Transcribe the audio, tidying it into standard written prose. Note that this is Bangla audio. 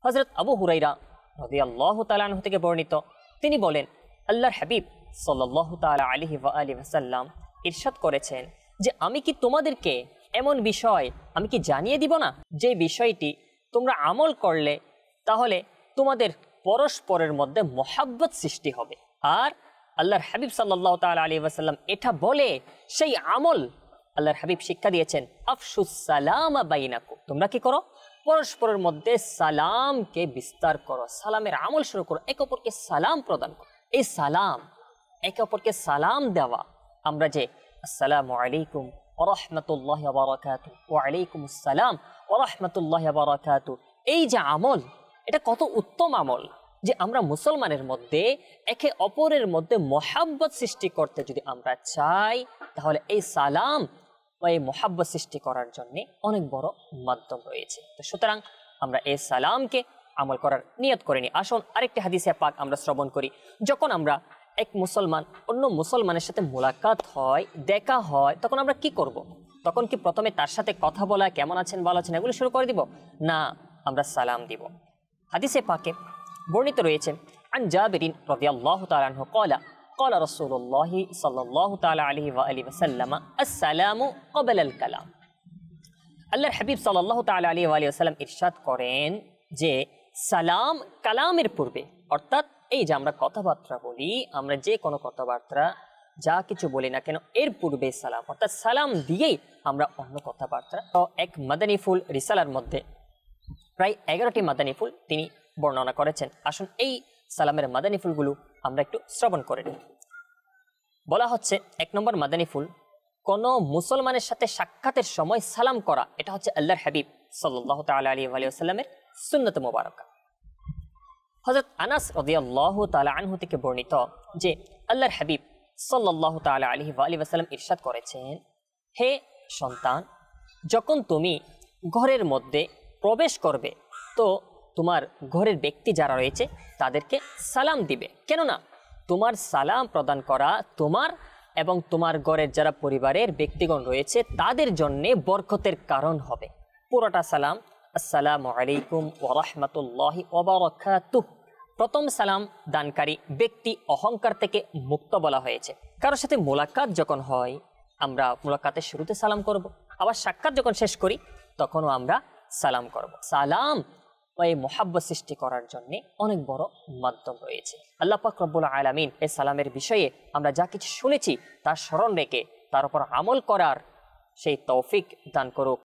হযরত আবু হুরাইরা রাদিয়াল্লাহু তাআলা আনহু থেকে বর্ণিত, তিনি বলেন আল্লাহর হাবিব সাল্লাল্লাহু তাআলা আলাইহি ওয়া আলিহি ওয়াসাল্লাম ইরশাদ করেছেন যে আমি কি তোমাদেরকে এমন বিষয় আমি কি জানিয়ে দিব না যে বিষয়টি তোমরা আমল করলে তাহলে তোমাদের পরস্পরের মধ্যে মহাব্বত সৃষ্টি হবে। আর আল্লাহর হাবিব সাল্লাল্লাহু তাআলা আলাইহি ওয়াসাল্লাম এটা বলে সেই আমল আল্লাহর হাবিব শিক্ষা দিয়েছেন, আফশুস সালামা বাইনাকুম, তোমরা কি করো পরস্পরের মধ্যে সালামকে বিস্তার করো, সালামের আমল শুরু করো, একে অপরকে সালাম প্রদান করো। এই সালাম, একে অপরকে সালাম দেওয়া, আমরা যে আসসালামু আলাইকুম ওয়া রাহমাতুল্লাহি ওয়া বারাকাতুহু, ওয়া আলাইকুমুস সালাম ওয়া রাহমাতুল্লাহি ওয়া বারাকাতুহু, এই যে আমল, এটা কত উত্তম আমল যে আমরা মুসলমানের মধ্যে একে অপরের মধ্যে মহাব্বত সৃষ্টি করতে যদি আমরা চাই তাহলে এই সালাম বা এই মহাব্বত সৃষ্টি করার জন্য অনেক বড় মাধ্যম রয়েছে। তো সুতরাং আমরা এই সালামকে আমল করার নিয়ত করে নিই। আসুন আরেকটি হাদিসে পাক আমরা শ্রবণ করি। যখন আমরা এক মুসলমান অন্য মুসলমানের সাথে মোলাকাত হয়, দেখা হয়, তখন আমরা কি করব? তখন কি প্রথমে তার সাথে কথা বলা, কেমন আছেন ভালো আছেন এগুলো শুরু করে দিব? না, আমরা সালাম দিব। হাদিসে পাকে বর্ণিত রয়েছে আন জাবিরিন রাদিয়াল্লাহু তাআলা আনহু ক্বালা ক্বালা রাসূলুল্লাহি সাল্লাল্লাহু তাআলা আলাইহি ওয়া আলিহি ওয়াসাল্লাম আসসালামু ক্বাবলা আল কালাম। আল্লাহর হাবিব সাল্লাল্লাহু তাআলা আলাইহি ওয়া আলিহি ওয়াসাল্লাম ইরশাদ করেন যে সালাম কালামের পূর্বে, অর্থাৎ এই যে আমরা কথাবার্তা বলি, আমরা যে কোনো কথাবার্তা যা কিছু বলি না কেন এর পূর্বে সালাম, অর্থাৎ সালাম দিয়েই আমরা অন্য কথাবার্তা। তো এক মাদানী ফুল রিসালার মধ্যে প্রায় 11টি মাদানী ফুল তিনি বর্ণনা করেছেন। আসুন এই সালামের মাদানী ফুলগুলো আমরা একটু শ্রবণ করে নিই। বলা হচ্ছে 1 নম্বর মাদানী ফুল, কোন মুসলমানের সাথে সাক্ষাতের সময় সালাম করা, এটা হচ্ছে আল্লাহর হাবিব সাল্লাল্লাহু তাআলা আলাইহি ওয়া সাল্লামের সুন্নাত মুবারাকা। হযরত আনাস রাদিয়াল্লাহু তাআলা আনহু থেকে বর্ণিত যে আল্লাহর হাবিব সাল্লাল্লাহু তাআলা আলাইহি ওয়া সাল্লাম ইরশাদ করেছেন, হে সন্তান, যখন তুমি ঘরের মধ্যে প্রবেশ করবে তো তোমার ঘরের ব্যক্তি যারা রয়েছে তাদেরকে সালাম দিবে, কেননা তোমার সালাম প্রদান করা তোমার এবং তোমার ঘরের যারা পরিবারের ব্যক্তিগণ রয়েছে তাদের জন্য বরকতের কারণ হবে। পুরোটা সালাম আসসালামু আলাইকুম ওয়া রাহমাতুল্লাহি ওয়া বারাকাতুহু। প্রথম সালাম দানকারী ব্যক্তি অহংকার থেকে মুক্ত বলা হয়েছে। কারোর সাথে মোলাকাত যখন হয় আমরা মোলাকাতের শুরুতে সালাম করব, আবার সাক্ষাৎ যখন শেষ করি তখনও আমরা সালাম করব। সালাম এই মুহাব্বত সৃষ্টি করার জন্য অনেক বড় মাধ্যম রয়েছে। আল্লাহ পাক রব্বুল আলামিন এই সালামের বিষয়ে আমরা যা কিছু শুনেছি তার স্মরণ রেখে তার উপর আমল করার সেই তৌফিক দান করুক।